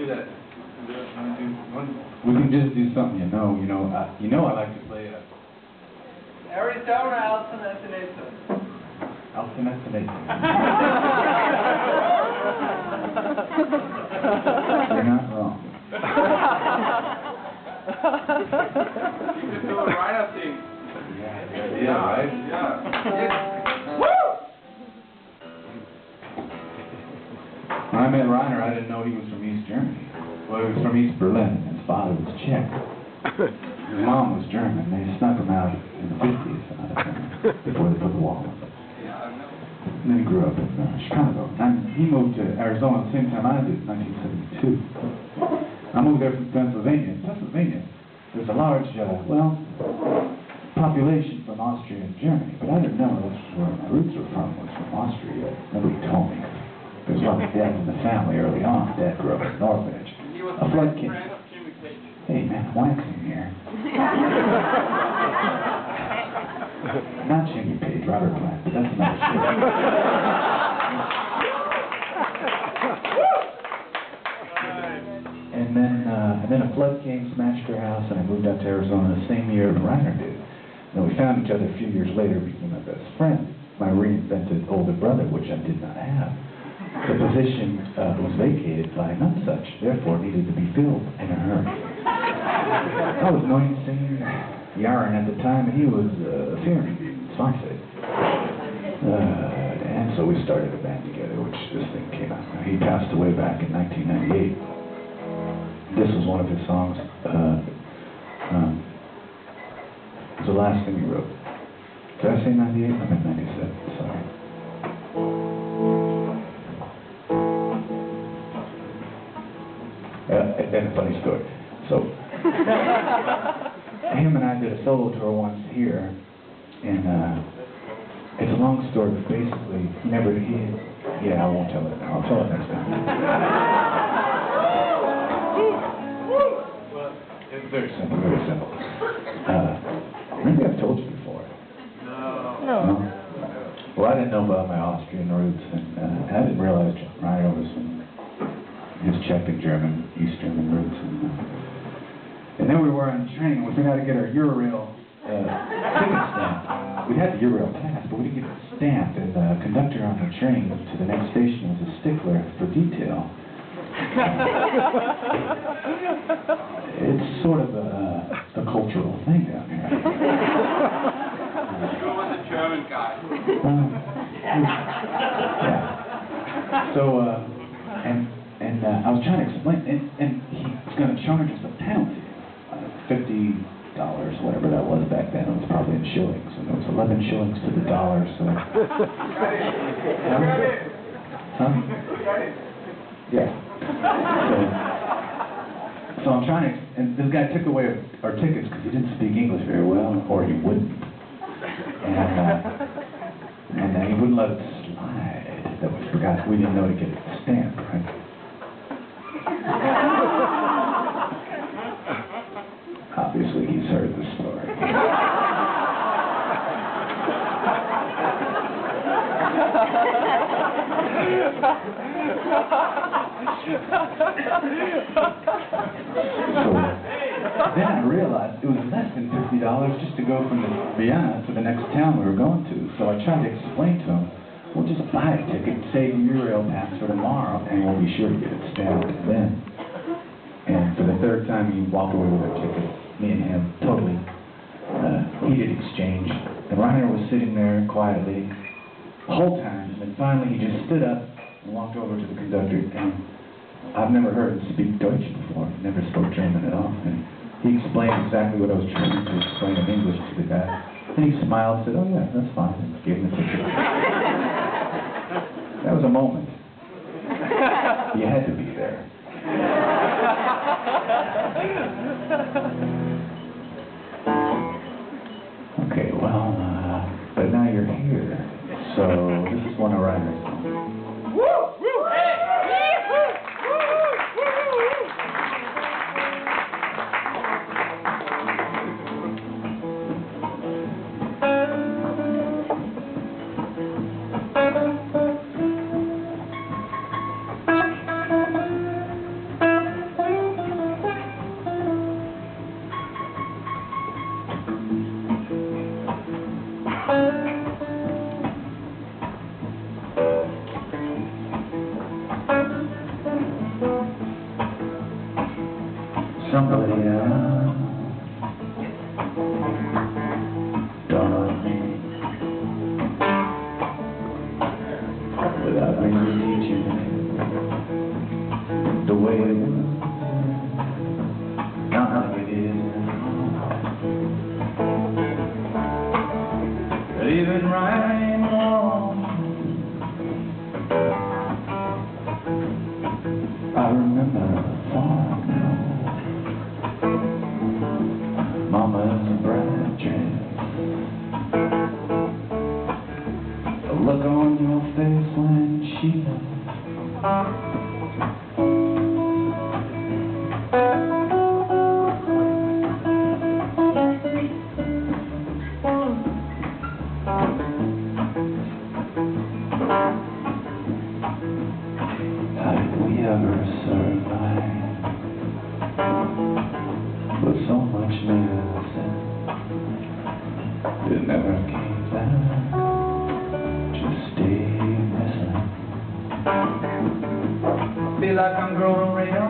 that. We can just do something, you know I like to play Arizona Alcinetinator. Alcinetinator. You're not wrong. You can do a Reiner thing. Yeah, right? Yeah. Woo! When I met Reiner, I didn't know he was from East Germany. Well, he was from East Berlin. His father was Czech. His mom was German. They snuck him out in the 50s before they put the wall up. And then he grew up in Chicago. And he moved to Arizona at the same time I did, 1972. I moved there from Pennsylvania. In Pennsylvania, there's a large, population from Austria and Germany, but I didn't know that's where my roots were from, was from Austria. Nobody told me. There's a lot of death in the family early on. Dad grew up in an orphanage. A flood came. Hey man, I'm waxing here. Not Jimmy Page, Robert Plant, but that's another story. And then a flood came, smashed our house, and I moved out to Arizona the same year Reiner did. And we found each other a few years later, became my best friend, my reinvented older brother, which I did not have. The position was vacated by none such, therefore needed to be filled in a hurry. I was 19 yarn at the time, and he was fearing, so I said. And so we started a band together, which this thing came out. He passed away back in 1998. This was one of his songs. It was the last thing he wrote. Did I say 98? I meant 97, sorry. And a funny story. So, him and I did a solo tour once here, and it's a long story, but basically, I won't tell it now. I'll tell it next time. Well, it's very simple, very simple. Maybe I've told you before. No. Well, I didn't know about my Austrian roots, and I didn't realize Reiner was from his Czech and German, East German roots. And then we were on a train, and we forgot to get our Eurail ticket stamped. We had the Eurail pass, but we didn't get it stamped, and the conductor on the train to the next station was a stickler for detail. It's sort of a cultural thing down here. You was a German guy. Yeah. So, and I was trying to explain, and he was going to charge us a penalty, $50, whatever that was back then. It was probably in shillings, and it was 11 shillings to the dollar. So, yeah. So I'm trying to, and this guy took away our tickets because he didn't speak English very well, or he wouldn't, and he wouldn't let it slide that we forgot. We didn't know to get it stamped, right? Obviously, he's heard the story. So, then I realized it was less than $50 just to go from Vienna to the next town we were going to. So I tried to explain to him, we'll just buy a ticket, save the Eurail pass for tomorrow, and we'll be sure to get it stamped then. And for the third time, he walked away with a ticket. Me and him, totally heated exchange. And Reiner was sitting there quietly the whole time, and then finally he just stood up and walked over to the conductor. And I've never heard him speak Deutsch before. He never spoke German at all. And he explained exactly what I was trying to explain in English to the guy. And he smiled and said, "Oh yeah, that's fine," and gave him the ticket. That was a moment. You had to be there. Okay, well, but now you're here. So this is one of Reiner's songs. somebody else done on me without really teaching me the way it was, not like it is now. Even right and wrong, I remember a farm now. Mama's bright dress, the look on your face when she left. How did we ever survive with so much medicine? It never came back, just stayed missing. I feel like I'm growing real